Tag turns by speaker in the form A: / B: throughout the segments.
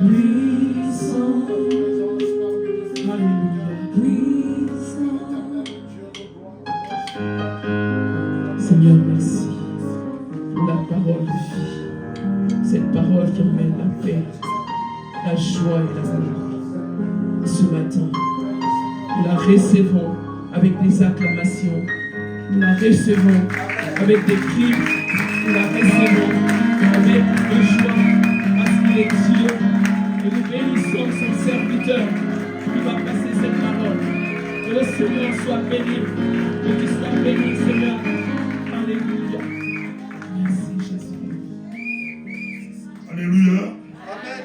A: Puissant. Alléluia. Puissant. Seigneur, merci pour la parole de vie. Cette parole qui emmène la paix, la joie et l'amour. Ce matin, nous la recevons avec des acclamations. Nous la recevons avec des cris. Nous la recevons avec de joie parce qu'il est Dieu. Et nous bénissons son serviteur qui va passer cette parole. Que le Seigneur soit béni. Que tu sois béni, Seigneur. Alléluia. Merci, Jésus.
B: Alléluia.
C: Amen.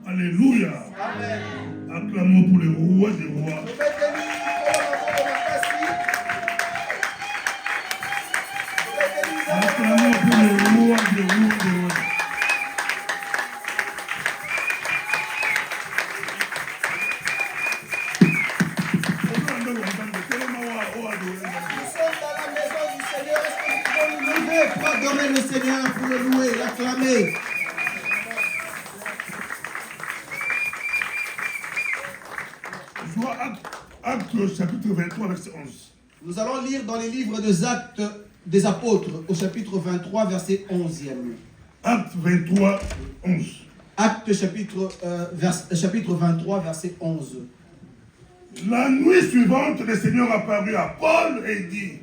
B: Alléluia.
C: Amen.
B: Acclamons pour le roi des rois. Acclamons pour le roi des rois.
C: Nous sommes dans la maison du Seigneur. Est-ce que nous pouvons nous lever pour adorer le Seigneur, pour le louer, l'acclamer?
B: Soit Actes chapitre 23, verset 11.
C: Nous allons lire dans les livres des Actes des Apôtres, au chapitre 23, verset 11e.
B: Actes 23, 11.
C: Actes chapitre 23, verset 11.
B: La nuit suivante, le Seigneur apparut à Paul et dit,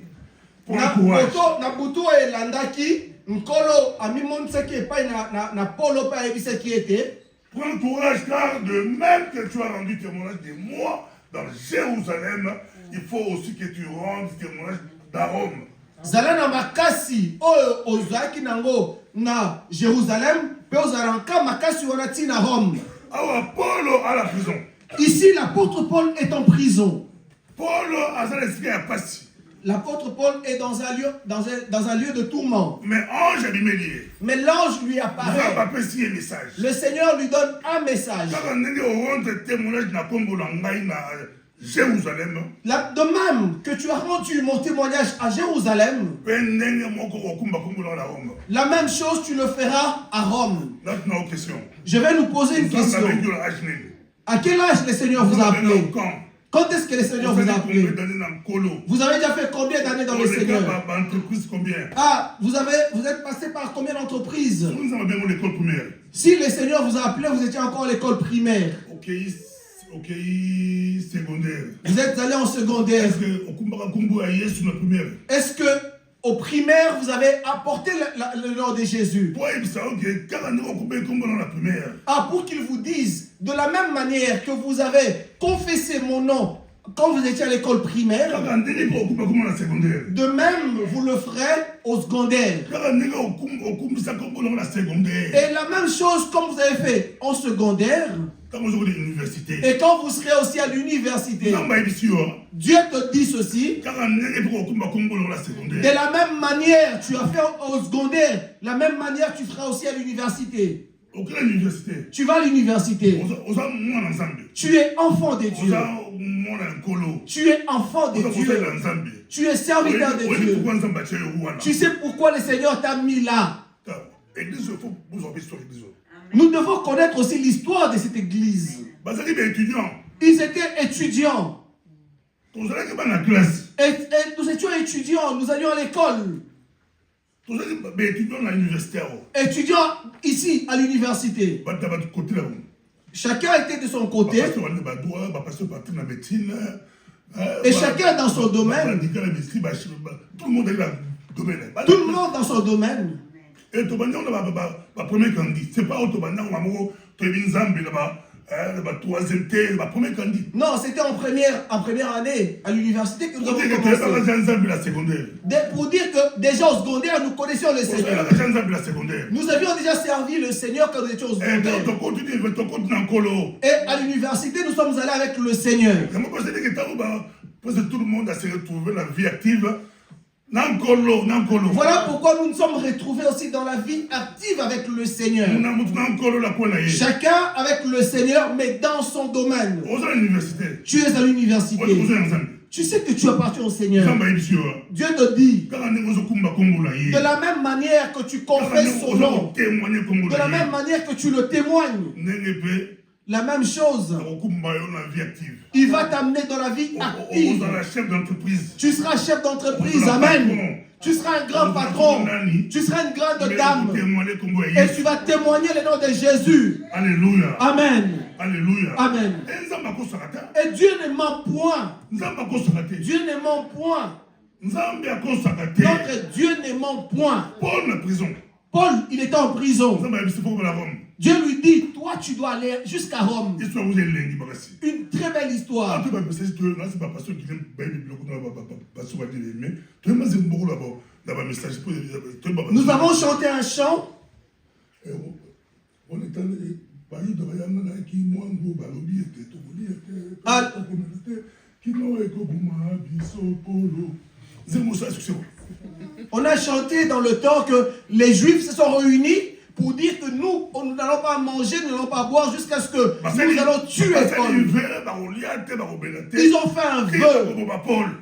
B: pour le courage.
C: Nabutu elandaki nkolo amimonisaki epai na Paulo pa yebisaki ete
B: Prends courage, car de même que tu as rendu témoignage de moi dans Jérusalem, il faut aussi que tu rendes témoignage à Rome.
C: zala na makasi oyo ozalaki nango na Jérusalem pe ozalanka makasi wana tina Rome.
B: Alors Paul à la prison.
C: Ici l'apôtre Paul est en prison.
B: Paul a sa esprit à passer.
C: L'apôtre Paul est dans un lieu de tourment.
B: Mais ange a lié.
C: Mais l'ange lui apparaît.
B: Message.
C: Le Seigneur lui donne un message.
B: Jérusalem.
C: De même que tu as rendu mon témoignage à Jérusalem, la même chose tu le feras à Rome. Je vais nous poser une question. À quel âge le Seigneur vous a appelé? Quand est-ce que le Seigneur vous a appelé? Vous avez déjà fait combien d'années dans le Seigneur? Ah, vous êtes passé par combien d'entreprises? Si le Seigneur vous a appelé, vous étiez encore à l'école primaire.
B: Secondaire.
C: Vous êtes allé en secondaire. Est-ce que au primaire, vous avez apporté le nom de Jésus? Ah, pour qu'il vous dise, de la même manière que vous avez confessé mon nom quand vous étiez à l'école primaire, de même, vous le ferez au secondaire. Et la même chose comme vous avez fait en secondaire, et quand vous serez aussi à l'université, Dieu te dit ceci, de la même manière tu as fait au secondaire, la même manière tu feras aussi à l'université. Tu vas à l'université. Tu es enfant de Dieu. Tu es enfant de Dieu. Tu es serviteur de Dieu. Tu sais pourquoi le Seigneur t'a mis là. Nous devons connaître aussi l'histoire de cette église. Ils étaient étudiants. Et nous étions étudiants, nous allions à l'école. Étudiants ici à l'université. Chacun était de son côté. Et chacun dans son domaine. Tout le monde dans son domaine.
B: Et tout le monde a premier candidat. C'est pas automatiquement la troisième thé, la première candidat.
C: Non, c'était en première année à l'université que nous avons commencé. Pour dire que déjà au secondaire, nous connaissions le Seigneur. Nous avions déjà servi le Seigneur quand nous étions au secondaire. Et à l'université, nous sommes allés avec le Seigneur.
B: Tout le monde a se retrouvé la vie active.
C: Voilà pourquoi nous nous sommes retrouvés aussi dans la vie active avec le Seigneur. Chacun avec le Seigneur, mais dans son domaine. Tu es à l'université. Tu sais que tu appartiens au Seigneur. Dieu te dit, de la même manière que tu confesses son nom, de la même manière que tu le témoignes, la même chose, il va t'amener dans la vie active. Tu seras chef d'entreprise, amen. Tu seras un grand patron, tu seras une grande dame, et tu vas témoigner le nom de Jésus.
B: Alléluia.
C: Amen.
B: Alléluia.
C: Amen. Et Dieu ne ment point. Dieu ne ment point. Notre Dieu ne ment point. Paul, il était en prison. Dieu lui dit, toi tu dois aller jusqu'à Rome. Une très belle histoire. Nous avons chanté un chant. On a chanté dans le temps que les Juifs se sont réunis pour dire que nous n'allons pas manger, nous n'allons pas boire jusqu'à ce que nous allons tuer Paul. Ils ont fait un vœu.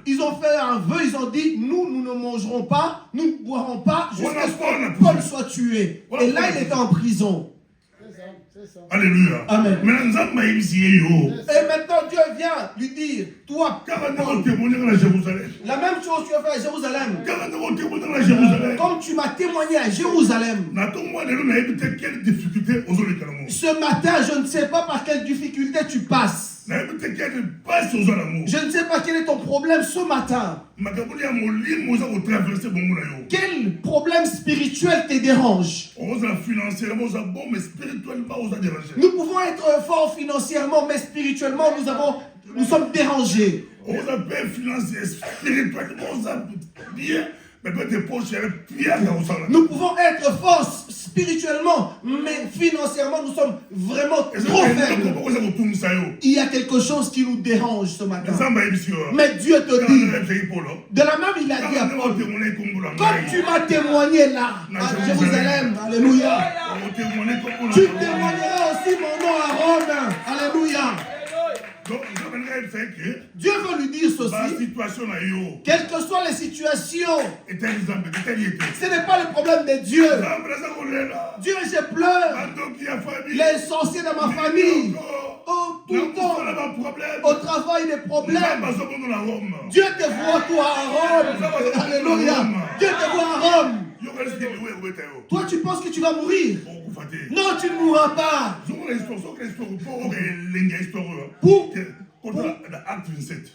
C: Ils ont fait un vœu, ils ont dit, nous ne mangerons pas, nous ne boirons pas jusqu'à ce que Paul soit tué. Et là, il était en prison.
B: Alléluia.
C: Amen.
B: Et maintenant
C: Dieu vient lui dire, toi, la même chose tu as fait à Jérusalem. Comme tu m'as témoigné à Jérusalem. Ce matin, je ne sais pas par quelle difficulté tu passes. Je ne sais pas quel est ton problème ce matin. Quel problème spirituel te dérange? Nous pouvons être forts financièrement, mais spirituellement, nous sommes dérangés. Nous pouvons être forts spirituellement, mais financièrement, nous sommes vraiment trop faibles. Il y a quelque chose qui nous dérange ce matin. Mais Dieu te dit, de la même il a dit à Paul, comme tu m'as témoigné là, à Jérusalem, alléluia, tu témoigneras aussi mon nom à Rome, alléluia. Dieu veut lui dire ceci, quelles que soient les situations, ce n'est pas le problème de Dieu. Dieu, je pleure, les sorciers dans ma famille, tout le temps, au travail des problèmes. Dieu te voit toi à Rome, alléluia. Dieu te voit à Rome. Toi, tu penses que tu vas mourir? Non, tu ne mourras pas.
B: Acte 27.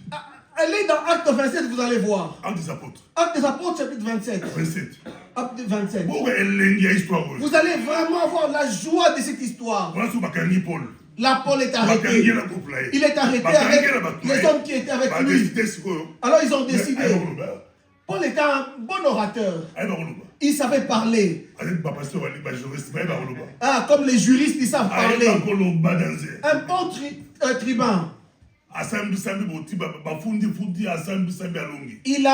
C: Allez dans Acte 27, vous allez voir.
B: Acte des Apôtres.
C: Acte des Apôtres, chapitre 27.
B: 27.
C: Acte 27.
B: Vous
C: allez vraiment avoir la joie de cette histoire. Là, Paul est arrêté. Il est arrêté avec les hommes qui étaient avec lui. Alors ils ont décidé. Paul était un bon orateur. Il savait parler. Comme les juristes, ils savent parler. Un bon tribun. Il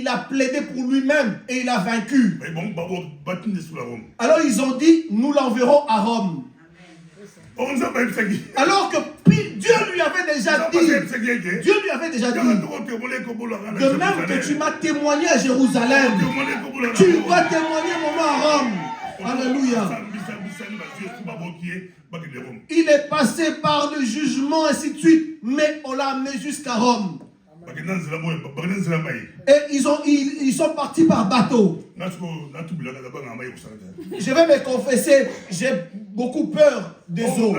C: a plaidé pour lui-même et il a vaincu. Alors ils ont dit, nous l'enverrons à Rome. Alors que Dieu lui avait déjà dit, de même que tu m'as témoigné à Jérusalem, tu vas témoigner mon nom à Rome. Alléluia. Il est passé par le jugement, ainsi de suite, mais on l'a amené jusqu'à Rome. Et ils sont partis par bateau. Je vais me confesser, j'ai beaucoup peur des eaux.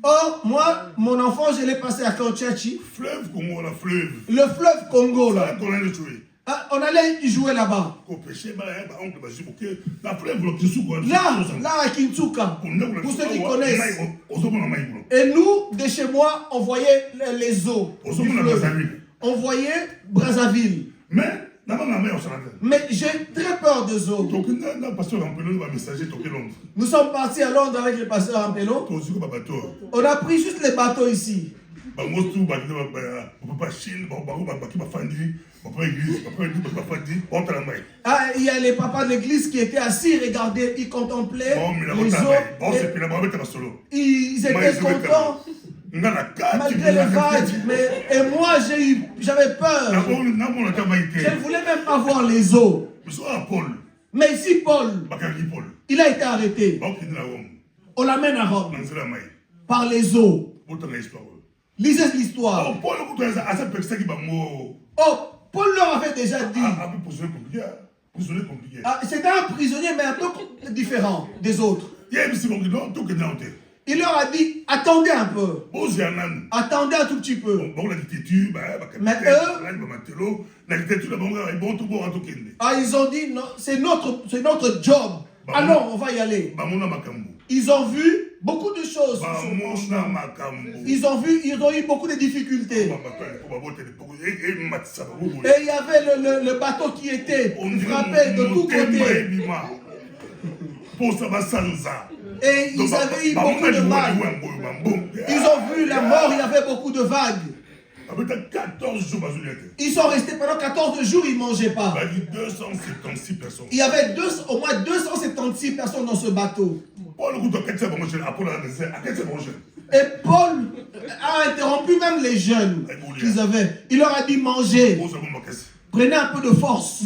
C: Or, moi, mon enfant, je l'ai passé à Kanchachi. Le fleuve Congo, là. On allait y jouer là-bas. Là, à Kintsuka. Pour ceux qui connaissent. Et nous, de chez moi, on voyait les eaux. On voyait Brazzaville. Mais j'ai très peur des eaux. Nous sommes partis à Londres avec le pasteur Ampelo. On a pris juste les bateaux ici. Il y a les papas de l'église qui étaient assis, regardaient, ils contemplaient les eaux. Ils étaient contents malgré les vagues, et moi j'avais peur. Je ne voulais même pas voir les eaux. Mais ici Paul, il a été arrêté. On l'amène à Rome par les eaux. Lisez l'histoire. Oh, Paul leur avait déjà dit. C'était un prisonnier, mais un peu différent des autres. Il leur a dit, attendez un peu. Attendez un tout petit peu. Mais eux, ils ont dit, non, c'est notre job. Allons, on va y aller. Ils ont vu beaucoup de choses. Ils ont eu beaucoup de difficultés. Et il y avait le bateau qui était frappé de tous côtés. Et ils avaient eu beaucoup de vagues. Ils ont vu la mort, il y avait beaucoup de vagues. Ils sont restés pendant 14 jours, ils ne mangeaient pas. Il y avait au moins 276 personnes dans ce bateau. Et Paul a interrompu même les jeunes qu'ils avaient. Il leur a dit manger. Prenez un peu de force.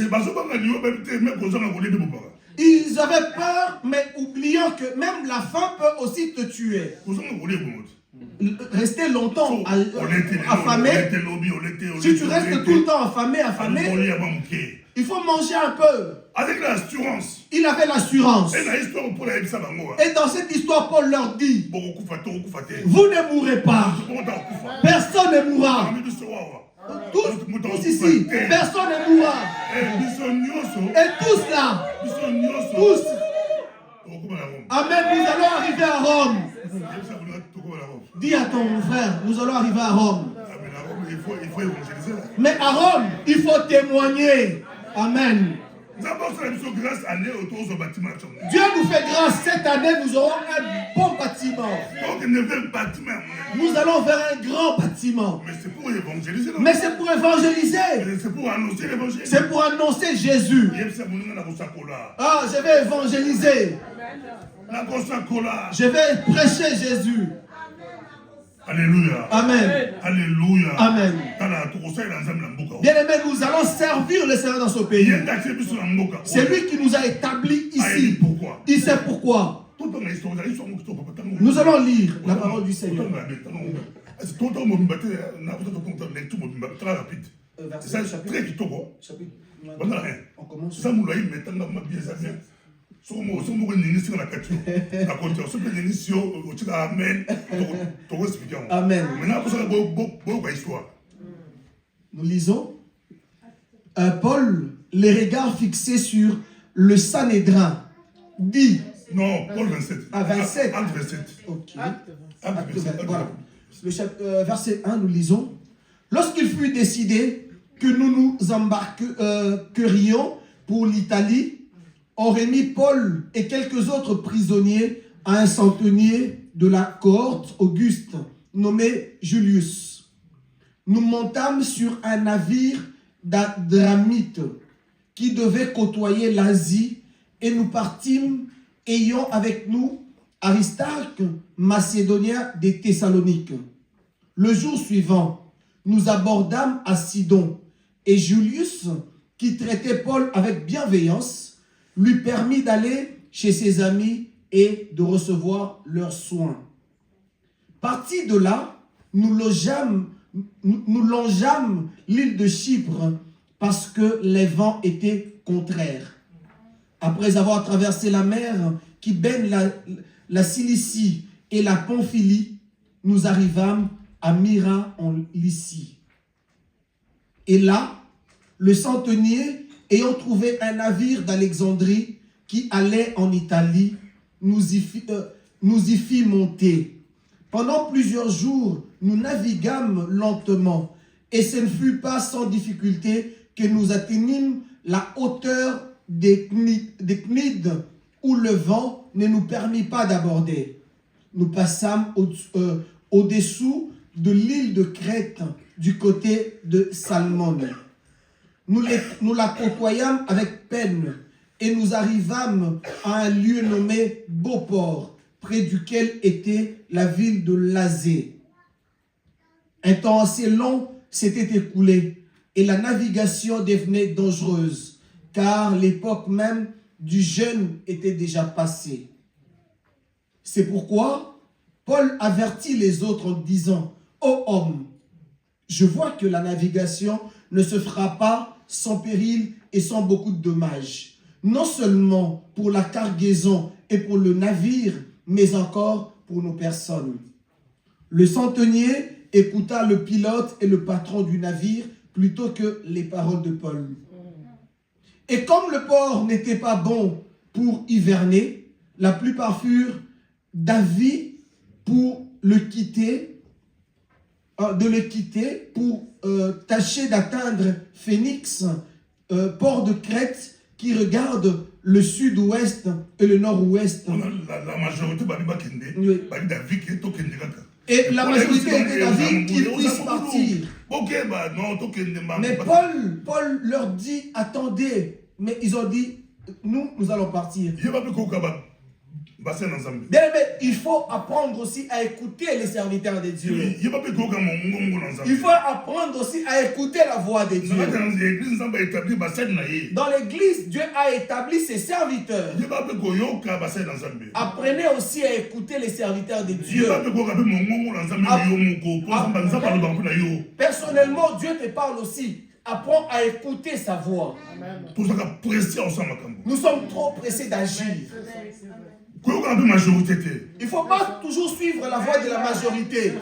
C: Ils avaient peur, mais oubliant que même la faim peut aussi te tuer. Rester longtemps affamé, si tu restes tout le temps affamé, il faut manger un peu.
B: Avec l'assurance.
C: Il avait l'assurance. Et dans cette histoire, Paul leur dit, vous ne mourrez pas. Personne ne mourra. Tous ici, personne ne mourra. Et tous là, tous. Amen, nous allons arriver à Rome. Dis à ton frère, nous allons arriver à Rome. Mais à Rome, il faut témoigner. Amen. Dieu nous fait grâce. Cette année, nous aurons un bon bâtiment. Nous allons vers un grand bâtiment. Mais c'est pour évangéliser. C'est pour annoncer Jésus. Ah, je vais évangéliser. Je vais prêcher Jésus.
B: Alléluia.
C: Amen.
B: Alléluia.
C: Amen. Bien aimé, nous allons servir le Seigneur dans ce pays. C'est lui qui nous a établis ici. Il sait pourquoi. Nous allons lire la parole du Seigneur. C'est très vite. On commence. Amen. Nous lisons Paul, les regards fixés sur le Sanhédrin, dit.
B: Non, Paul 27.
C: Ah, 27.
B: Acte 27.
C: Ok. Voilà. Verset 1, nous lisons. Lorsqu'il fut décidé que nous nous embarquerions pour l'Italie, on remit Paul et quelques autres prisonniers à un centenier de la cohorte Auguste, nommé Julius. Nous montâmes sur un navire d'Adramite qui devait côtoyer l'Asie et nous partîmes ayant avec nous Aristarque, macédonien des Thessaloniques. Le jour suivant, nous abordâmes à Sidon et Julius, qui traitait Paul avec bienveillance, lui permit d'aller chez ses amis et de recevoir leurs soins. Partis de là, nous longeâmes l'île de Chypre parce que les vents étaient contraires. Après avoir traversé la mer qui baigne la Cilicie et la Pamphylie, nous arrivâmes à Myra en Lycie. Et là, le centenier, ayant trouvé un navire d'Alexandrie qui allait en Italie, nous y fit monter. Pendant plusieurs jours, nous naviguâmes lentement, et ce ne fut pas sans difficulté que nous atteignîmes la hauteur des Cnides, où le vent ne nous permit pas d'aborder. Nous passâmes au-dessous de l'île de Crète, du côté de Salmone. Nous la côtoyâmes avec peine et nous arrivâmes à un lieu nommé Beauport, près duquel était la ville de Lazée. Un temps assez long s'était écoulé et la navigation devenait dangereuse, car l'époque même du jeûne était déjà passée. C'est pourquoi Paul avertit les autres en disant, « Ô homme, je vois que la navigation ne se fera pas sans péril et sans beaucoup de dommages, non seulement pour la cargaison et pour le navire, mais encore pour nos personnes. » Le centenier écouta le pilote et le patron du navire plutôt que les paroles de Paul. Et comme le port n'était pas bon pour hiverner, la plupart furent d'avis pour le quitter, pour tâcher d'atteindre Phénix, port de Crète qui regarde le sud-ouest et le nord-ouest.
B: La majorité
C: et la majorité était d'avis qu'ils puissent partir. Mais Paul leur dit, attendez. Mais ils ont dit, nous allons partir. Bien, mais il faut apprendre aussi à écouter les serviteurs de Dieu. Il faut apprendre aussi à écouter la voix de Dieu. Dans l'église, Dieu a établi ses serviteurs. Apprenez aussi à écouter les serviteurs de Dieu. Personnellement, Dieu te parle aussi. Apprends à écouter sa voix. Nous sommes trop pressés d'agir. Il ne faut pas toujours suivre la voie de la majorité.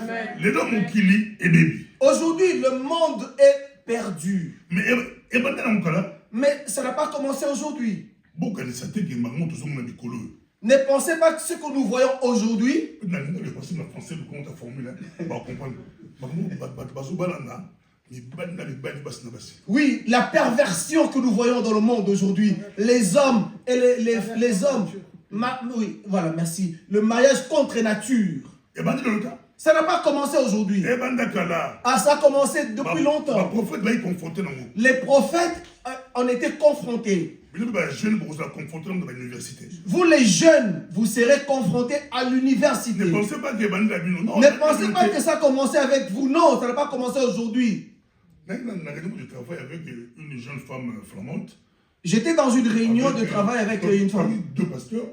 C: Aujourd'hui, le monde est perdu. Mais ça n'a pas commencé aujourd'hui. Ne pensez pas que ce que nous voyons aujourd'hui. Oui, la perversion que nous voyons dans le monde aujourd'hui. Les hommes et les hommes. Oui, voilà, merci. Le mariage contre nature. Ça n'a pas commencé aujourd'hui. Ah, ça a commencé depuis longtemps. Les prophètes en étaient confrontés. Vous les jeunes, vous serez confrontés à l'université. Ne pensez pas que ça a commencé avec vous. Non, ça n'a pas commencé aujourd'hui.
B: Je travaille avec une jeune femme flamande.
C: J'étais dans une réunion de travail avec une femme.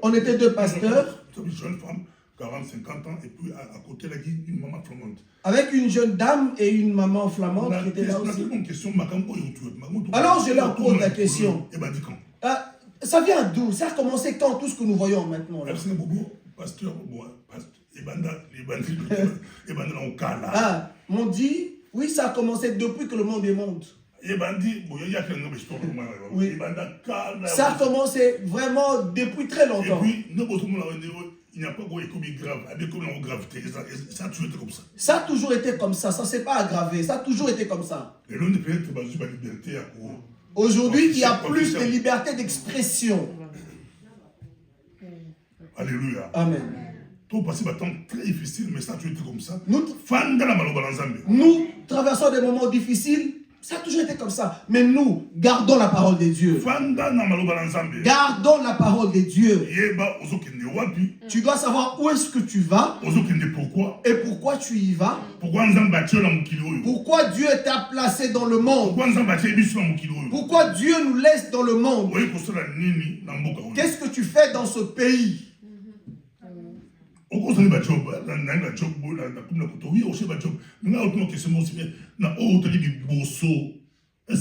C: On était deux pasteurs.
B: Une jeune femme, 40-50 ans, et puis à côté, là, une maman flamande.
C: Avec une jeune dame et une maman flamande qui était là aussi. Alors je leur pose la question. Ça vient d'où? Ça a commencé quand, tout ce que nous voyons maintenant là? M'ont dit, oui, ça a commencé depuis que le monde est monde. Oui. Ça a commencé vraiment depuis très longtemps.
B: Et puis, il n'y a pas de gravité. Ça a toujours été comme ça.
C: Ça a toujours été comme ça. Ça ne s'est pas aggravé. Ça a toujours été comme ça. Aujourd'hui, il y a plus de liberté d'expression.
B: Alléluia.
C: Amen.
B: Tout passé un temps très difficile, mais ça a toujours été comme ça.
C: Nous traversons des moments difficiles. Ça a toujours été comme ça. Mais nous, gardons la parole de Dieu. Gardons la parole de Dieu. Tu dois savoir où est-ce que tu vas. Et pourquoi tu y vas. Pourquoi Dieu t'a placé dans le monde. Pourquoi Dieu nous laisse dans le monde. Qu'est-ce que tu fais dans ce pays.
B: Est-ce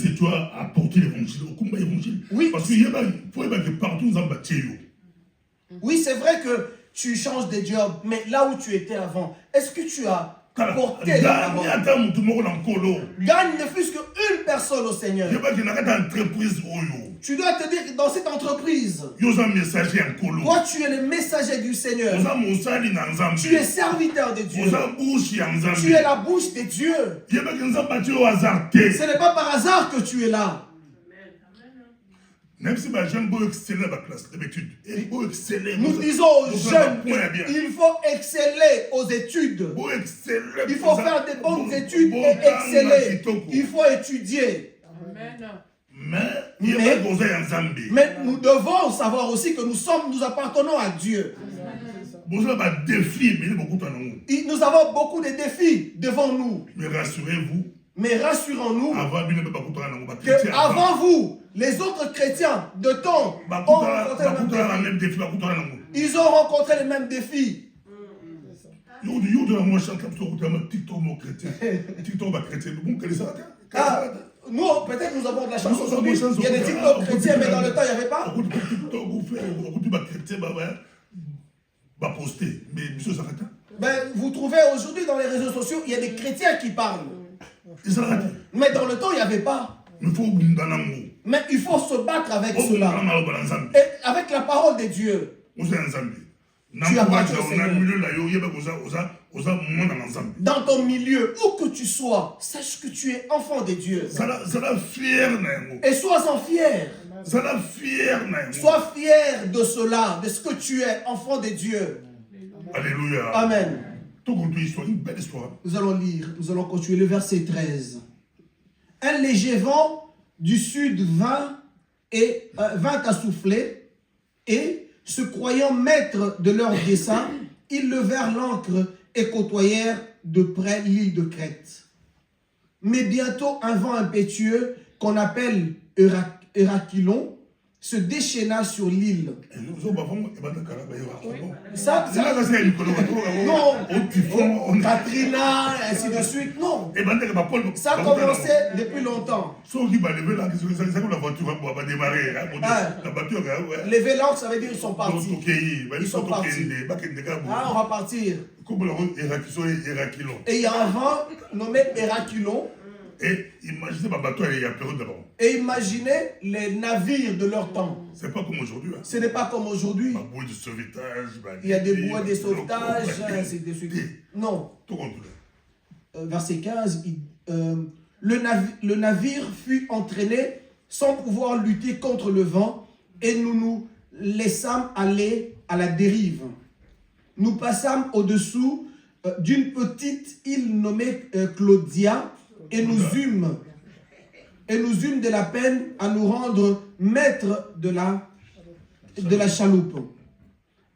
B: que tu as apporté l'évangile?
C: Oui.
B: Parce qu'il y a partout nous
C: oui, c'est vrai que tu changes de job, mais là où tu étais avant, est-ce que tu as porté la parole? Gagne ne fût-ce qu'une personne au Seigneur. Tu dois te dire que dans cette entreprise, toi tu es le messager du Seigneur. Tu es serviteur de Dieu. Tu es la bouche de Dieu. Ce n'est pas par hasard que tu es là.
B: Même si les jeunes vont exceller dans la classe d'études,
C: nous disons aux jeunes qu'il faut exceller aux études. Il faut faire des bonnes études et exceller. Il faut étudier. Mais nous devons savoir aussi que nous appartenons à Dieu.
B: Nous
C: avons beaucoup de défis devant nous.
B: Mais rassurez-vous.
C: Mais rassurons-nous que avant vous, les autres chrétiens de temps ont rencontré les mêmes défis. Ils ont rencontré les mêmes défis. Nous, peut-être nous avons de la chance aujourd'hui. Il y a des TikTok chrétiens, mais dans le temps, il n'y avait pas. Ben, vous trouvez aujourd'hui dans les réseaux sociaux, il y a des chrétiens qui parlent. Mais dans le temps, il n'y avait pas. Mais il faut se battre avec cela. Et avec la parole de Dieu. Tu appartiens au Seigneur. Dans ton milieu, où que tu sois, sache que tu es enfant de Dieu. Et sois-en fier. Sois fier de cela, de ce que tu es, enfant de Dieu.
B: Alléluia.
C: Amen.
B: Une belle histoire.
C: Nous allons lire, nous allons continuer le verset 13. Un léger vent du sud vint à souffler, et, se croyant maîtres de leur dessein, ils levèrent l'ancre et côtoyèrent de près l'île de Crète. Mais bientôt un vent impétueux, qu'on appelle Eurachylon, se déchaîna sur l'île. Ça, non, Katrina, ainsi de suite, non. Ça a commencé depuis longtemps. Lever l'ancre, ça veut dire qu'ils sont partis. Ils sont partis. Ah, on va partir. Et il y a un vent nommé Eurachylon.
B: Et imaginez ma bateau, il y a période d'abord.
C: Et imaginez les navires de leur temps.
B: C'est pas comme aujourd'hui. Hein.
C: Ce n'est pas comme aujourd'hui. Il y a des bouées de sauvetage, ainsi de suite. Non.
B: Tout complet.
C: Verset 15. Le navire fut entraîné sans pouvoir lutter contre le vent, et nous nous laissâmes aller à la dérive. Nous passâmes au-dessous d'une petite île nommée Claudia, et nous eûmes de la peine à nous rendre maîtres de la chaloupe.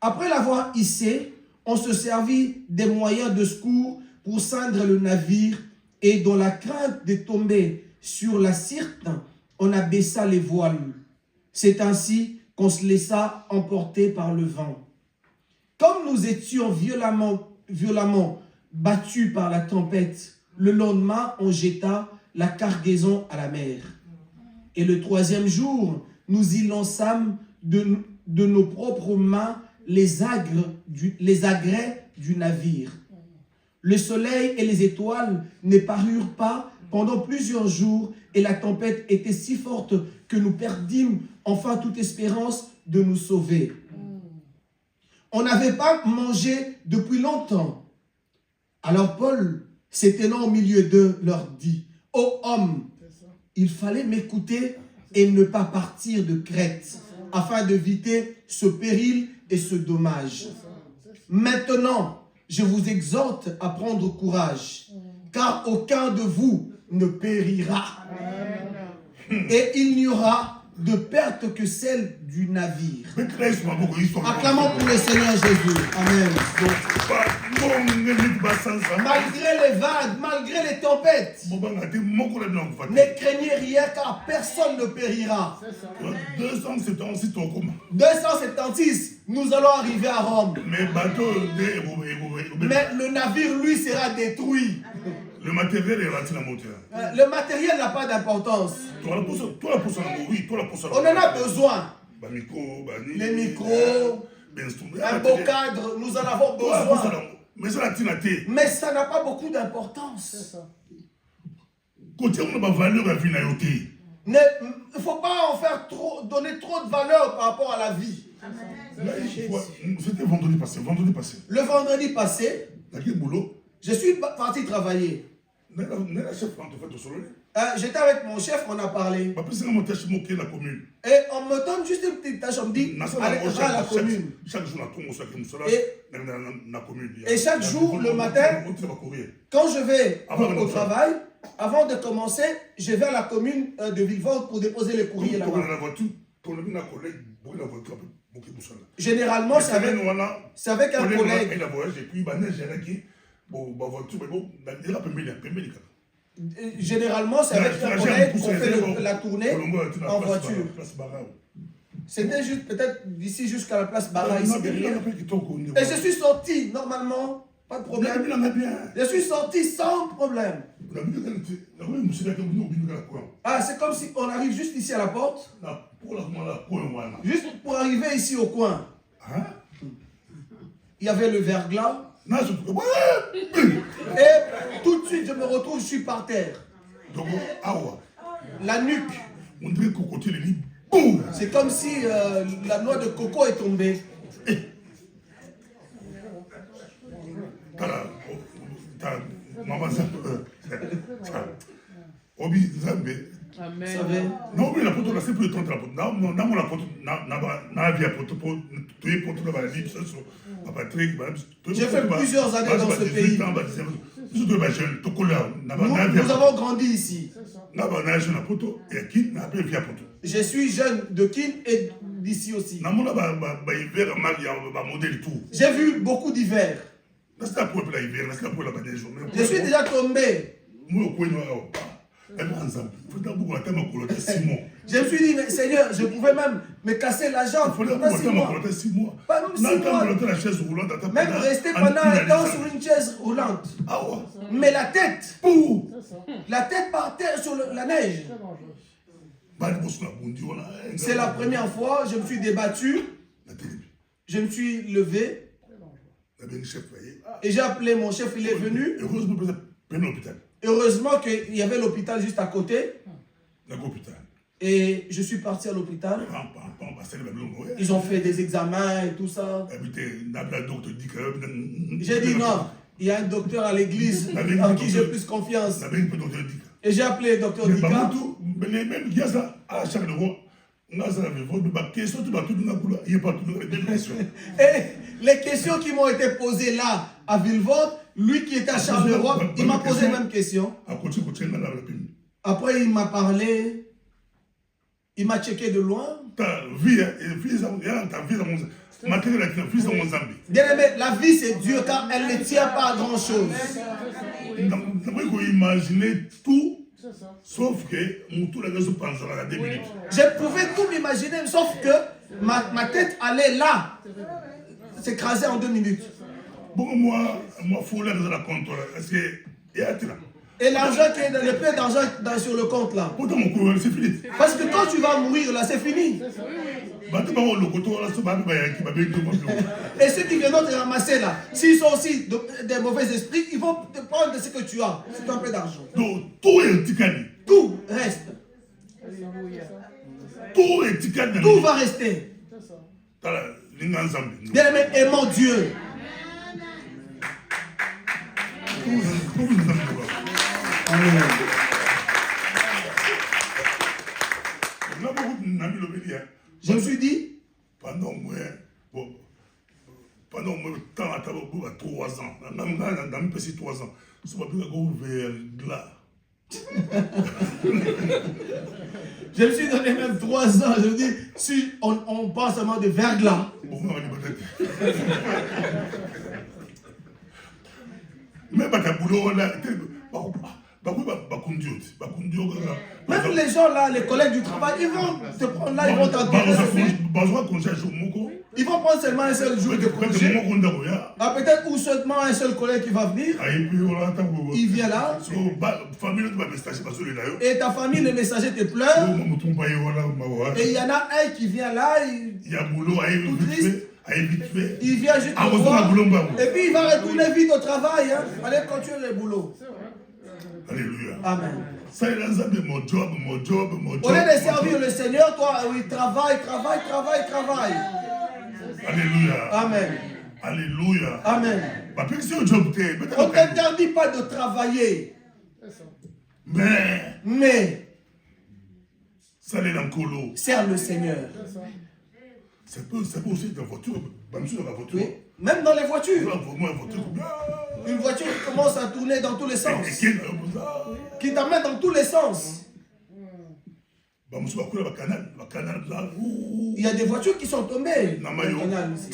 C: Après l'avoir hissé, on se servit des moyens de secours pour ceindre le navire, et dans la crainte de tomber sur la Syrte, on abaissa les voiles. C'est ainsi qu'on se laissa emporter par le vent. Comme nous étions violemment battus par la tempête, le lendemain, on jeta la cargaison à la mer. Et le troisième jour, nous y lançâmes de nos propres mains les agrès du navire. Le soleil et les étoiles ne parurent pas pendant plusieurs jours, et la tempête était si forte que nous perdîmes enfin toute espérance de nous sauver. On n'avait pas mangé depuis longtemps. Alors Paul, s'étendant au milieu d'eux, leur dit: « Ô hommes, il fallait m'écouter et ne pas partir de Crète, afin d'éviter ce péril et ce dommage. Maintenant, je vous exhorte à prendre courage, car aucun de vous ne périra. Et il n'y aura de perte que celle du navire. » Acclamons pour le Seigneur Jésus. Amen. Malgré les vagues, malgré les tempêtes, ne craignez rien, car personne ne périra. 276, nous allons arriver à Rome. Mais le navire, lui, sera détruit.
B: Le matériel est rentré dans le moteur.
C: Le matériel n'a pas d'importance. On en a besoin. Les micros, un beau cadre, nous en avons besoin. Mais ça n'a pas beaucoup d'importance. Il ne faut pas en faire trop, donner trop de valeur par rapport à la vie.
B: C'était vendredi passé.
C: Le vendredi passé, je suis parti travailler. J'étais avec mon chef, on a parlé. Et on me donne juste une petite tâche, on me dit, allez, va à la commune. Et chaque jour, le matin, quand je vais au travail, avant de commencer, je vais à la commune de Villefort pour déposer les courriers là-bas. Généralement, c'est avec un collègue. Généralement, c'est avec un collègue qu'on fait la tournée en voiture. C'était juste peut-être d'ici jusqu'à la place Barra, ici derrière. Et je suis sorti, normalement, pas de problème. Je suis sorti sans problème. Ah, c'est comme si on arrive juste ici à la porte. Juste pour arriver ici au coin. Il y avait le verglas. Et tout de suite, je me retrouve, je suis par terre. La nuque. C'est comme si la noix de coco est tombée. Amen. J'ai fait plusieurs années dans ce pays. Nous avons grandi ici. Je suis jeune de Kin et d'ici aussi. J'ai vu beaucoup d'hivers. Je suis déjà tombé. Je me suis dit, mais Seigneur, je pouvais même me casser la jambe. Pas 6 mois. Pas même 6 mois. Même rester pendant un temps sur une chaise roulante. Mais la tête par terre sur la neige. C'est la première fois, je me suis débattu. Je me suis levé. Et j'ai appelé mon chef, il est venu. Heureusement qu'il y avait l'hôpital juste à côté. Et je suis parti à l'hôpital. Ils ont fait des examens et tout ça. J'ai dit non, il y a un docteur à l'église en qui j'ai plus confiance. Et j'ai appelé le docteur Dika. Et les questions qui m'ont été posées là à Villevorde, lui qui était à Charleroi, il m'a posé les mêmes questions. Après, il m'a parlé, il m'a checké de loin. Bien aimé, la vie c'est Dieu car elle ne tient pas à grand chose.
B: Sauf que je
C: pouvais tout m'imaginer, sauf que ma tête allait là, s'écraser en 2 minutes. Et l'argent qui est dans le peu d'argent sur le compte là. Parce que quand tu vas mourir là, c'est fini. Et ceux qui viennent te ramasser là, s'ils sont aussi des mauvais esprits, ils vont te prendre de ce que tu as. C'est un peu d'argent.
B: Donc tout
C: reste.
B: Tout
C: va rester. Bien aimé, aimons Dieu. Amen. Je me suis dit,
B: pendant au moins 3 ans, dans 3 ans, je
C: me suis donné même 3 ans. Je me dis, si on parle seulement de verglas.
B: Mais
C: même les gens là, les collègues du travail, ils vont te prendre là, ils vont t'enterrer. Ils vont prendre seulement un seul jour de congé. Peut-être ou seulement un seul collègue qui va venir. Il vient là. Et ta famille, les messagers te pleurent. Et il y en a un qui vient là. Tout triste. Il vient juste pour voir. Et puis il va retourner vite au travail. Allez continuer le boulot.
B: Alléluia.
C: Amen.
B: Mon job.
C: Au lieu de servir le Seigneur, toi, oui, travaille.
B: Alléluia.
C: Amen.
B: Alléluia.
C: Amen. On ne t'interdit pas de travailler. Mais sers le Seigneur.
B: Ça peut aussi être dans la voiture.
C: Oui. Même dans les voitures. Une voiture qui commence à tourner dans tous les sens. Qui t'amène dans tous les sens. Il y a des voitures qui sont tombées dans le canal aussi.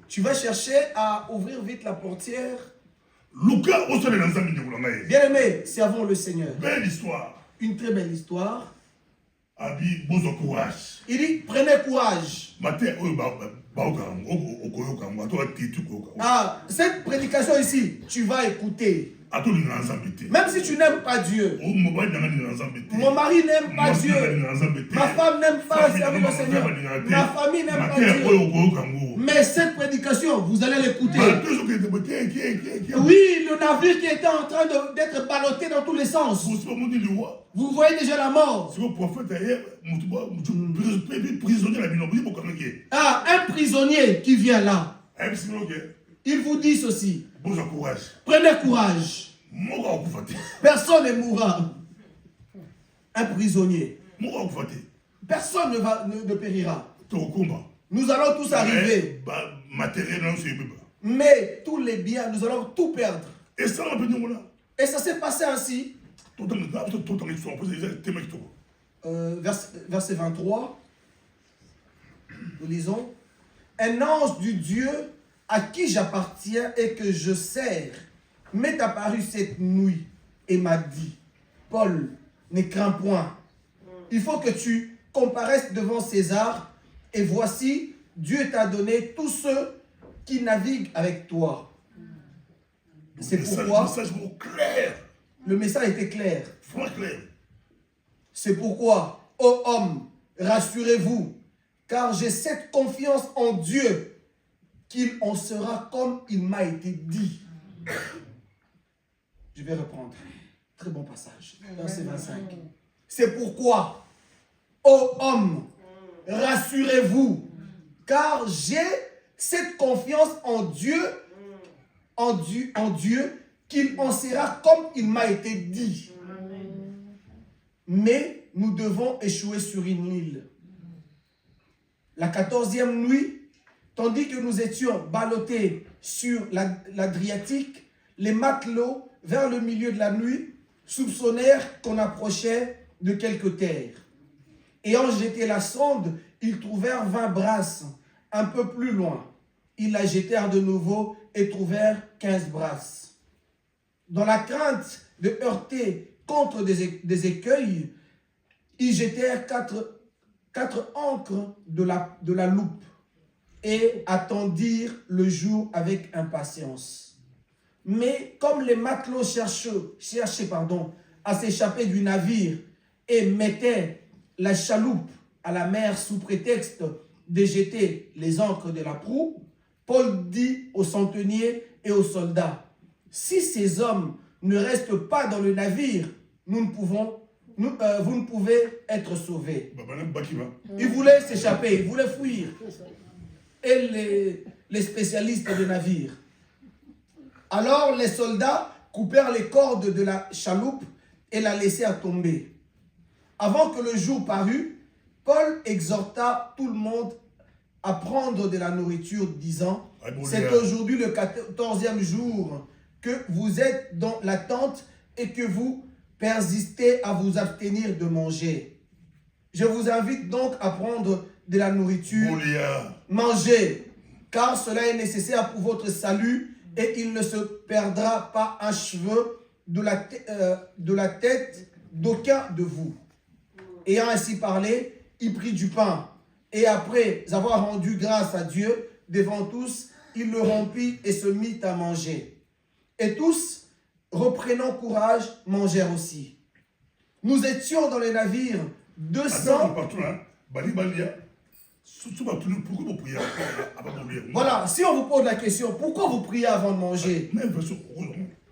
C: Tu vas chercher à ouvrir vite la portière. Bien aimé, servons le Seigneur.
B: Belle histoire.
C: Une très belle histoire.
B: Il
C: dit, prenez courage. Ah, cette prédication ici, tu vas écouter. Même si tu n'aimes pas Dieu, mon mari n'aime pas Dieu, ma femme n'aime pas servir le Seigneur, ma famille n'aime pas Dieu. Mais cette prédication, vous allez l'écouter. Oui, le navire qui était en train d'être ballotté dans tous les sens. Vous voyez déjà la mort. Ah, un prisonnier qui vient là. Il vous dit ceci. Prenez courage. Personne ne mourra. Un prisonnier. Personne ne périra. Nous allons tous arriver. Mais tous les biens, nous allons tout perdre. Et ça s'est passé ainsi. Verset 23. Nous lisons. Un ange du Dieu à qui j'appartiens et que je sers m'est apparu cette nuit et m'a dit, Paul, ne crains point. Il faut que tu comparaisses devant César et voici, Dieu t'a donné tous ceux qui naviguent avec toi. C'est pourquoi le message était clair. C'est pourquoi, ô homme, rassurez-vous, car j'ai cette confiance en Dieu qu'il en sera comme il m'a été dit. Je vais reprendre. Très bon passage. Verset 25. C'est pourquoi, ô homme, rassurez-vous, car j'ai cette confiance en Dieu, qu'il en sera comme il m'a été dit. Mais nous devons échouer sur une île. La 14e nuit, tandis que nous étions ballottés sur l'Adriatique, les matelots, vers le milieu de la nuit, soupçonnèrent qu'on approchait de quelque terre. Ayant jeté la sonde, ils trouvèrent 20 brasses un peu plus loin. Ils la jetèrent de nouveau et trouvèrent 15 brasses. Dans la crainte de heurter contre des écueils, ils jetèrent quatre ancres de la loupe et attendirent le jour avec impatience. Mais comme les matelots cherchaient à s'échapper du navire et mettaient la chaloupe à la mer sous prétexte de jeter les ancres de la proue, Paul dit aux centeniers et aux soldats, « Si ces hommes ne restent pas dans le navire, vous ne pouvez être sauvés. » Ils voulaient s'échapper, ils voulaient fuir. Et les spécialistes de navire. Alors les soldats coupèrent les cordes de la chaloupe et la laissèrent tomber. Avant que le jour parût, Paul exhorta tout le monde à prendre de la nourriture, disant, c'est aujourd'hui le 14e jour que vous êtes dans la tente et que vous persistez à vous abstenir de manger. Je vous invite donc à prendre de la nourriture, mangez, car cela est nécessaire pour votre salut et il ne se perdra pas un cheveu de la tête d'aucun de vous. Ayant ainsi parlé, il prit du pain et après avoir rendu grâce à Dieu devant tous, il le rompit et se mit à manger. Et tous, reprenant courage, mangèrent aussi. Nous étions dans le navire 200... Voilà, si on vous pose la question, pourquoi vous priez avant de manger?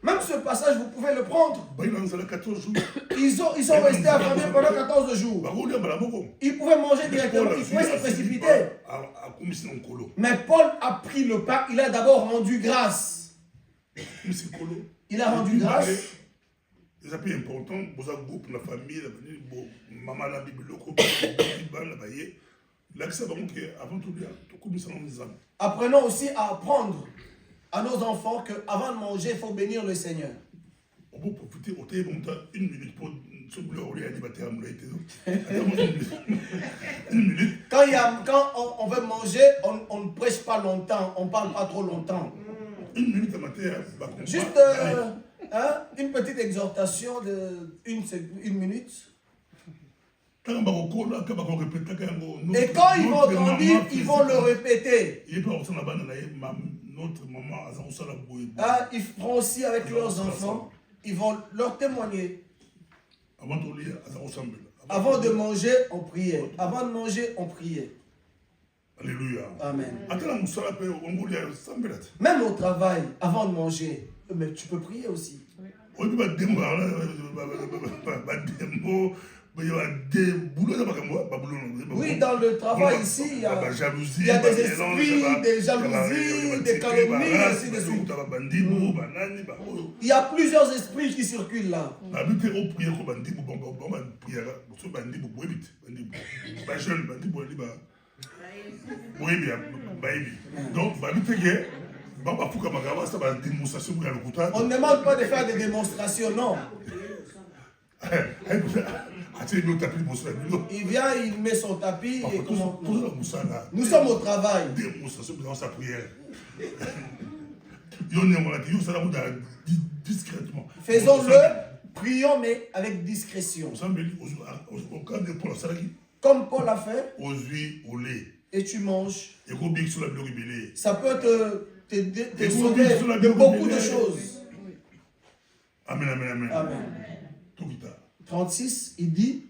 C: Même ce passage, vous pouvez le prendre. Ils sont restés affamés pendant 14 jours. Ils pouvaient manger directement, ils pouvaient se précipiter. Mais Paul a pris le pain, il a d'abord rendu grâce. Il a rendu grâce.
B: C'est plus important, vous avez groupe, la famille, maman, la Bible,
C: apprenons aussi à apprendre à nos enfants qu'avant de manger, il faut bénir le Seigneur.
B: On peut profiter, une minute pour se
C: Quand on veut manger, on ne prêche pas longtemps, on ne parle pas trop longtemps.
B: Une minute
C: juste une petite exhortation de une minute. Et quand ils vont grandir, ils vont le répéter. Ils feront aussi avec leurs enfants. Ils vont leur témoigner. Avant de manger, on priait. Avant de manger, on priait.
B: Alléluia.
C: Amen. Même au travail, avant de manger, mais tu peux prier aussi. Oui, dans le travail ici, il y a des esprits, des jalousies, des calomnies, ainsi de suite. Il y a plusieurs esprits qui circulent là.
B: Donc,
C: on ne demande pas de faire des démonstrations, non. Il vient, il met son tapis et comment... Nous sommes au travail. Faisons-le, prions, mais avec discrétion. Comme Paul a fait. Et tu manges. Ça peut te sauver de beaucoup de choses.
B: Amen, amen, amen.
C: Amen. 36, il dit,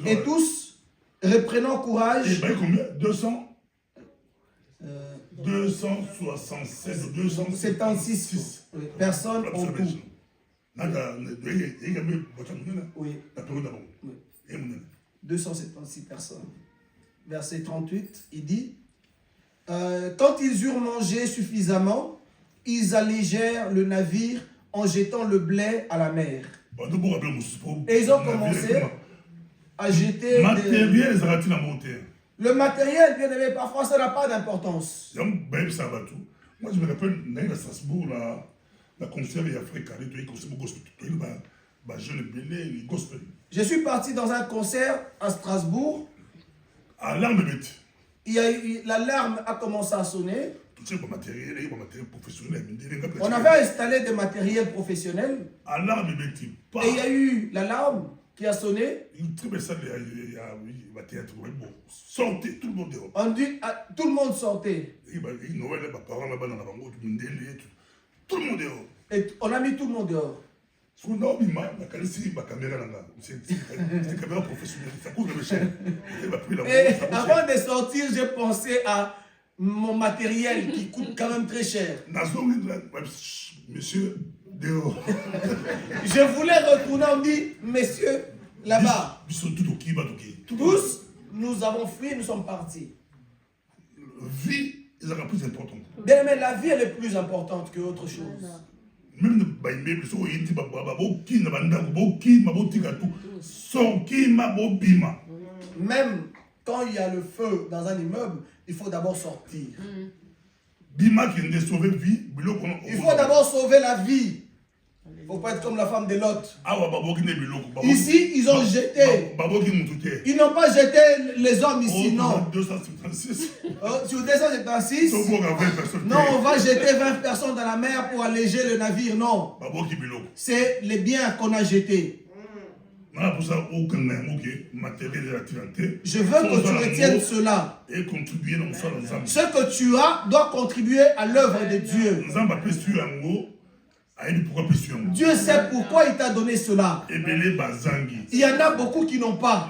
C: et tous, reprenons courage.
B: Et combien 276, 276
C: personnes en tout. Oui. 276 personnes. Verset 38, il dit, quand ils eurent mangé suffisamment, ils allégèrent le navire en jetant le blé à la mer. Et ils ont commencé à jeter le matériel, bien aimé, parfois ça n'a pas d'importance.
B: Moi je me rappelle, à Strasbourg, la concert et Afrique,
C: je suis parti dans un concert à Strasbourg. L'alarme a commencé à sonner. On avait installé des matériels professionnels. Et il y a eu l'alarme qui a sonné.
B: Sortez, tout le monde dehors.
C: On dit, tout le monde sortait.
B: Tout le monde dehors.
C: Et on a mis tout le monde dehors. Et avant de sortir, j'ai pensé à mon matériel qui coûte quand même très cher.
B: Monsieur, dehors.
C: Je voulais retourner, on dit, messieurs, là-bas. Tous, nous avons fui, nous sommes partis.
B: Vie est la plus importante.
C: Bien, mais la vie, elle est plus importante que autre chose.
B: Même
C: quand il y a le feu dans un immeuble, il faut d'abord sortir.
B: Il
C: faut d'abord sauver la vie. Il ne faut pas être comme la femme de Lot. Ici, ils ont jeté. Ils n'ont pas jeté les hommes ici, non. Sur 276, non, on va jeter 20 personnes dans la mer pour alléger le navire, non. C'est les biens qu'on a jetés. Je veux que tu retiennes cela. Ce que tu as doit contribuer à l'œuvre de Dieu. Dieu sait pourquoi il t'a donné cela. Il y en a beaucoup qui n'ont pas.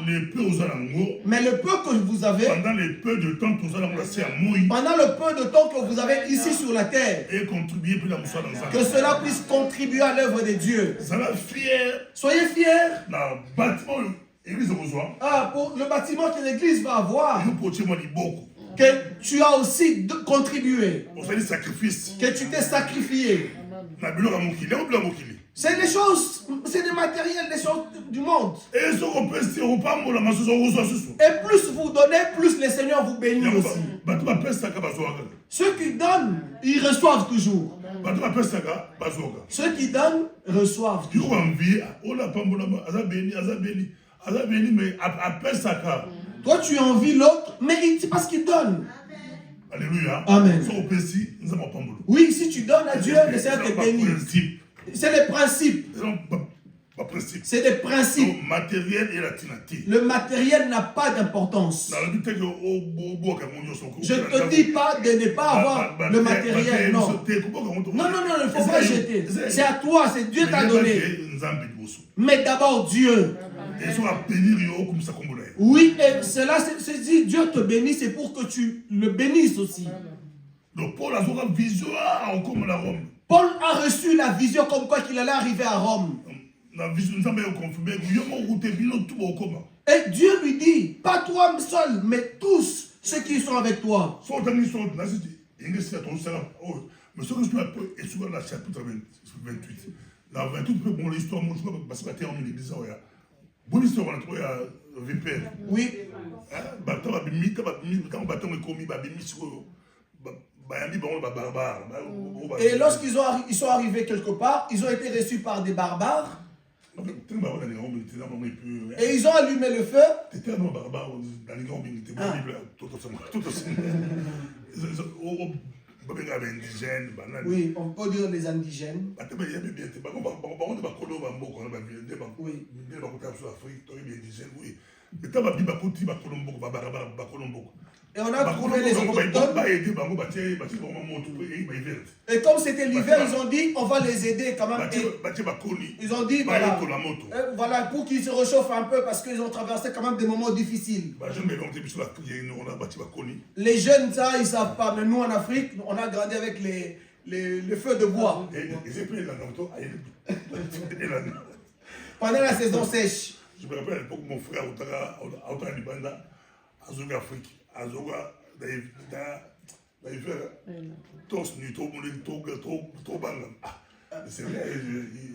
C: Mais le peu que vous avez, pendant le peu de temps que vous avez ici sur la terre, que cela puisse contribuer à l'œuvre de Dieu. Soyez fiers. Pour le bâtiment que l'église va avoir, que tu as aussi contribué,
B: que
C: tu t'es sacrifié. C'est des choses, c'est des matériels, des choses du monde. Et plus vous donnez, plus le Seigneur vous bénit aussi. Ceux qui donnent, ils reçoivent toujours. Ceux qui donnent, reçoivent toujours. Toi, tu envies l'autre, mais c'est parce qu'il donne.
B: Alléluia.
C: Amen. Oui, si tu donnes à Dieu, le Seigneur te bénit. C'est les principes. C'est des principes. Le matériel n'a pas d'importance. Je ne te dis pas de ne pas avoir le matériel, non. Non, il ne faut pas jeter. C'est à toi, c'est Dieu t'a donné. Mais d'abord Dieu. Oui, et cela se dit, Dieu te bénit, c'est pour que tu le bénisses aussi. Paul a reçu la vision comme quoi qu'il allait arriver à Rome. Et Dieu lui dit, pas toi seul, mais tous ceux qui sont avec toi.
B: Mais ce que je peux appeler, et souvent la chapitre 28. Dans 28, tu peux bon l'histoire, moi je crois parce que tu es en église. Bonne histoire, on a trouvé à Vipère.
C: Oui. Et lorsqu'ils sont arrivés quelque part, ils ont été reçus par des barbares. Et ils ont allumé le feu. Oui, on peut dire les indigènes. Oui. Et on a trouvé les autochtones. Et comme c'était l'hiver, ils ont dit on va les aider quand même. Ils ont dit voilà pour qu'ils se réchauffent un peu parce qu'ils ont traversé quand même des moments difficiles. Les jeunes, ça, ils ne savent pas. Mais nous en Afrique, on a grandi avec les feux de bois. Pendant la saison sèche.
B: Je me rappelle à l'époque, mon frère, au Libanda, à Zoga Afrique, à Zoga,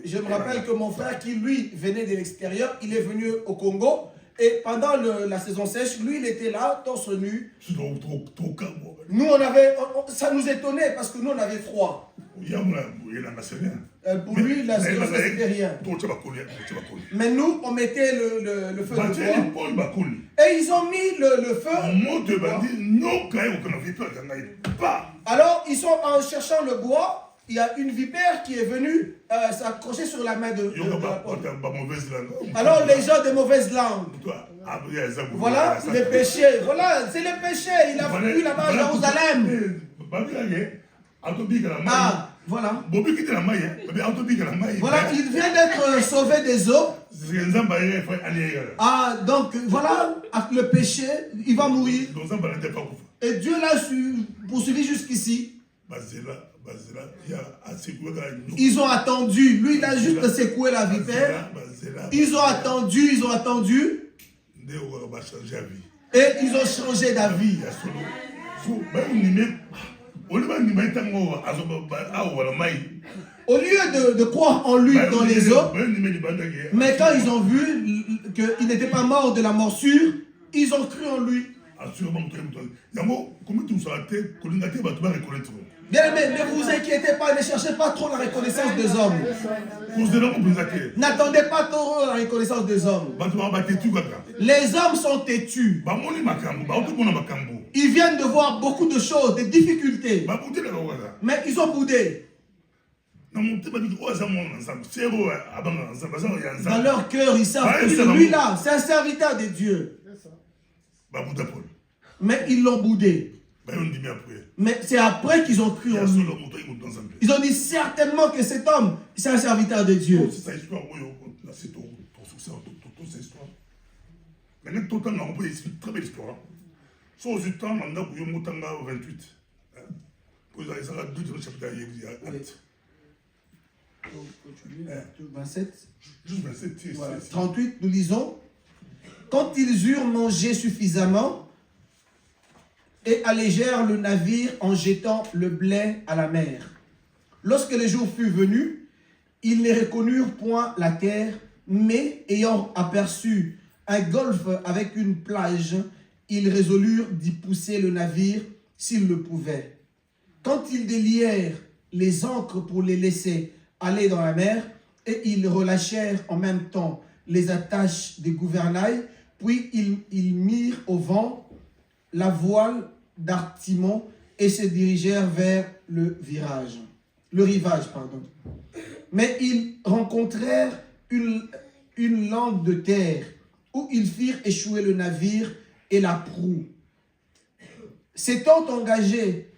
C: je me rappelle que mon frère, qui lui venait de l'extérieur, il est venu au Congo. Et pendant la saison sèche, lui, il était là, torse nu. Nous, ça nous étonnait parce que nous, on avait froid. Pour lui, la saison, c'était rien. Mais nous, on mettait le feu de bois. Et ils ont mis le feu. Alors, ils sont en cherchant le bois. Il y a une vipère qui est venue s'accrocher sur la main de la porte. Alors les gens de mauvaise langue. Voilà les péchés. Voilà, c'est les péchés. Il a fui là-bas à Jérusalem. Ah, voilà. Voilà, il vient d'être sauvé des eaux. Ah, donc voilà, avec le péché, il va mourir. Et Dieu l'a poursuivi jusqu'ici. Ils ont attendu. Lui, il a juste secoué la vipère. Ils ont attendu. Et ils ont changé d'avis. Au lieu de croire en lui dans les eaux, mais quand ils ont vu qu'il n'était pas mort de la morsure, ils ont cru en lui. Bien aimé, ne vous inquiétez pas, ne cherchez pas trop la reconnaissance des hommes. N'attendez pas trop la reconnaissance des hommes. Les hommes sont têtus. Ils viennent de voir beaucoup de choses, des difficultés. Mais ils ont boudé. Dans leur cœur, ils savent que celui-là, c'est un serviteur de Dieu. Mais ils l'ont boudé. Mais c'est après qu'ils ont cru en lui. Ils ont dit certainement que cet homme, c'est un serviteur de Dieu.
B: Très belle histoire. Sur du temps, on a 28. Vous avez ça, 2 chapitres.
C: 27.
B: Juste 27.
C: Voilà. 38, nous lisons. Quand ils eurent mangé suffisamment, et allégèrent le navire en jetant le blé à la mer. Lorsque le jour fut venu, ils ne reconnurent point la terre, mais ayant aperçu un golfe avec une plage, ils résolurent d'y pousser le navire s'ils le pouvaient. Quand ils délièrent les ancres pour les laisser aller dans la mer, et ils relâchèrent en même temps les attaches des gouvernails, puis ils mirent au vent la voile d'Artimon et se dirigèrent vers le rivage. Mais ils rencontrèrent une langue de terre où ils firent échouer le navire et la proue. S'étant engagé,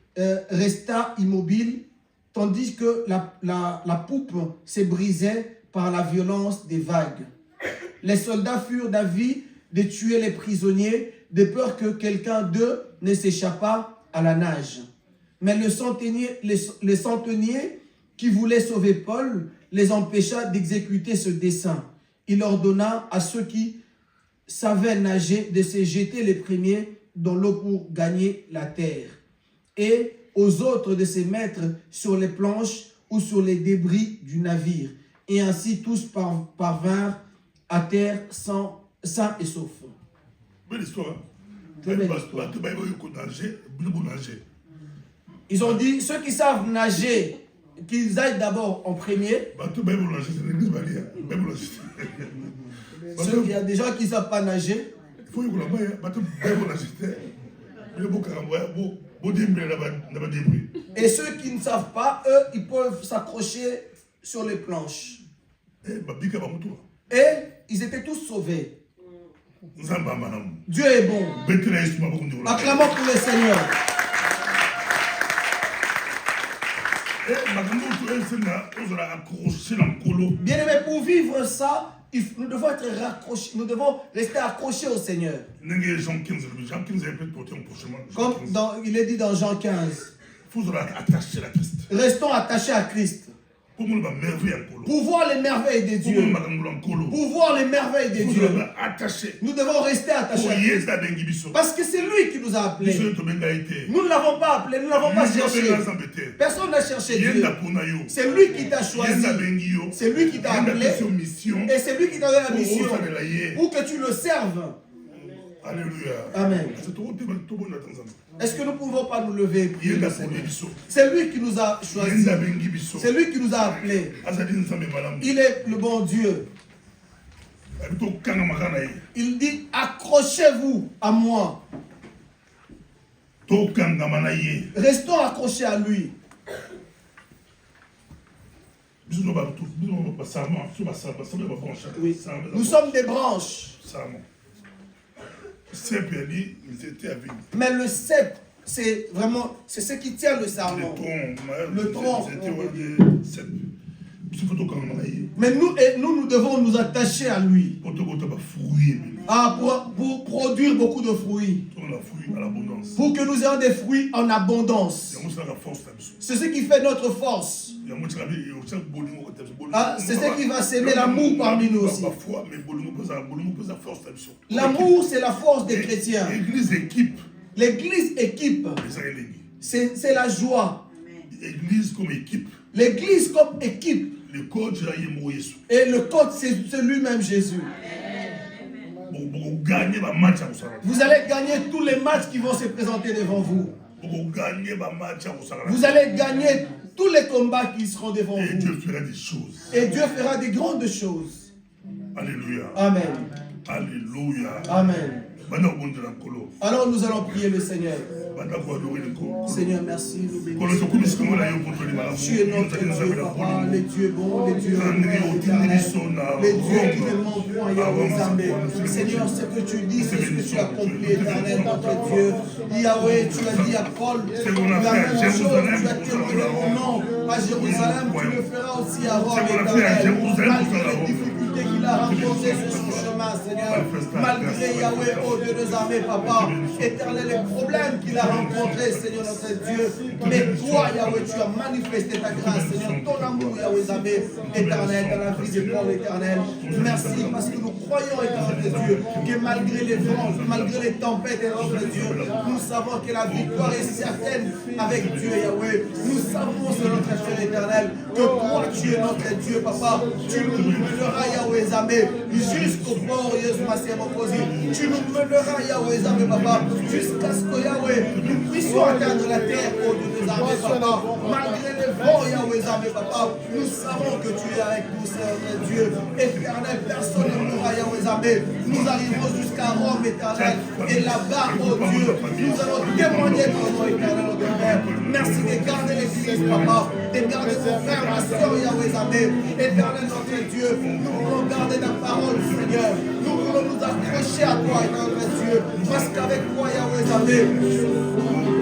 C: resta immobile, tandis que la poupe se brisait par la violence des vagues. Les soldats furent d'avis de tuer les prisonniers, de peur que quelqu'un d'eux ne s'échappât à la nage. Mais le centenier qui voulait sauver Paul les empêcha d'exécuter ce dessein. Il ordonna à ceux qui savaient nager de se jeter les premiers dans l'eau pour gagner la terre, et aux autres de se mettre sur les planches ou sur les débris du navire. Et ainsi tous parvinrent à terre sains et saufs.
B: Belle histoire.
C: Très belle histoire. Ils ont dit, ceux qui savent nager, qu'ils aillent d'abord en premier. Ceux qui y a des gens qui ne savent pas nager. Et ceux qui ne savent pas, eux, ils peuvent s'accrocher sur les planches. Et ils étaient tous sauvés. Dieu est bon. Acclamons pour le Seigneur. Bien aimé, pour vivre ça, nous devons être raccrochés, nous devons rester accrochés au Seigneur. Comme il est dit dans Jean 15. Restons attachés à Christ. Pour voir les merveilles de Dieu. Pour voir les merveilles de Dieu. Nous devons rester attachés à Christ. Parce que c'est lui qui nous a appelés. Nous ne l'avons pas appelé, nous ne l'avons pas cherché. Personne n'a cherché Dieu. C'est lui qui t'a choisi. C'est lui qui t'a appelé. Et c'est lui qui t'a donné la mission. Pour que tu le serves.
B: Alléluia.
C: Amen. Est-ce que nous ne pouvons pas nous lever et prier le Seigneur? C'est lui qui nous a choisis. C'est lui qui nous a appelés. Il est le bon Dieu. Il dit, accrochez-vous à moi. Restons accrochés à lui. Oui. Nous sommes des branches. Mais le cep, c'est vraiment, c'est ce qui tient le sarment. Le tronc. Mais nous devons nous attacher à lui. Pour produire beaucoup de fruits. Pour que nous ayons des fruits en abondance. C'est ce qui fait notre force. C'est ce qui va s'aimer l'amour parmi nous aussi. L'amour, c'est la force des chrétiens. L'église équipe. C'est la joie.
B: L'église comme équipe.
C: L'église comme équipe. Et le coach, c'est lui-même Jésus. Vous allez gagner tous les matchs qui vont se présenter devant vous. Vous allez gagner tous les combats qui seront devant vous.
B: Et Dieu fera des choses.
C: Et Dieu fera des grandes choses.
B: Alléluia.
C: Amen.
B: Alléluia.
C: Amen. Alors nous allons prier le Seigneur. Seigneur, merci. Nous bénissons. Tu es notre Dieu, Papa, les dieux bons, les dieux les dieux qui ne mentent point, Yahweh. Seigneur, ce que tu dis, c'est ce que tu accomplis, éternel, notre Dieu. Yahweh, tu as dit à Paul la même chose, tu as témoigné mon nom à Jérusalem, tu le feras aussi à Rome, éternel. Malgré les difficultés qu'il a rencontrées sur son chemin. chemin, Seigneur. Malgré Yahweh, oh Dieu des armées, Papa, éternel, les problèmes qu'il a rencontrés, Seigneur notre Dieu. Mais toi, Yahweh, tu as manifesté ta grâce, Seigneur, ton amour, Yahweh, Zambé, éternel, dans la vie de Paul, éternel. Merci parce que nous croyons, éternel Dieu, que malgré les vents, malgré les tempêtes, éternel Dieu, nous savons que la victoire est certaine avec Dieu, Yahweh. Nous savons, c'est notre Père éternel, que toi, tu es notre Dieu, Papa. Tu nous mèneras, Yahweh, Zambé, jusqu'au port, Jésus, Massia, Mokosi. Tu nous mèneras, Yahweh, Zambé, Papa, jusqu'à ce que, Yahweh, nous puissions atteindre la terre, oh Dieu des armées, Papa. Malgré les vents, Yahweh, Zambé, Papa, nous savons que tu es avec nous, Seigneur notre Dieu. Éternel, personne ne mourra, Yahweh, Zambé. Nous arriverons jusqu'à Rome, éternel. Et là-bas, oh Dieu, nous allons témoigner de ton nom, éternel, notre Père. Merci de garder l'église, Papa. De garder ton frère, ma soeur, Yahweh, Zambé. Éternel, notre Dieu, nous voulons garder ta parole, Seigneur. Nous voulons nous accrocher à toi, éternel, notre Dieu. Parce qu'avec toi, Yahweh, Zambé,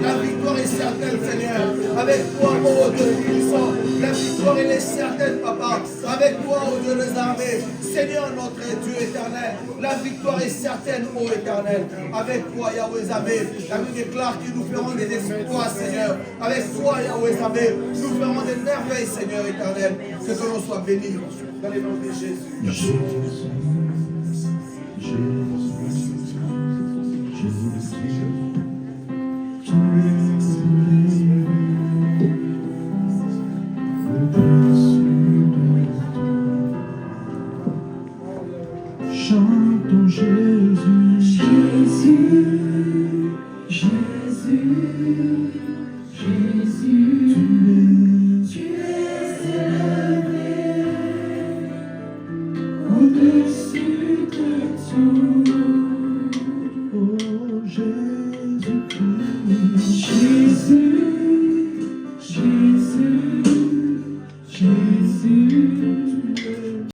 C: la victoire est certaine, Seigneur. Avec toi, oh Dieu puissant, la victoire elle est certaine, Papa. Avec toi, oh Dieu des armées, Seigneur notre Dieu éternel, la victoire est certaine, oh éternel. Avec toi, Yahweh Zambé, la Bible déclare que nous ferons des exploits, Seigneur. Avec toi, Yahweh Zambé, nous ferons des merveilles, Seigneur éternel. Que ton nom soit béni dans les noms de Jésus.
D: Chantons Jésus, Jésus, Jésus, Jésus, tu es élevé au-dessus de tout.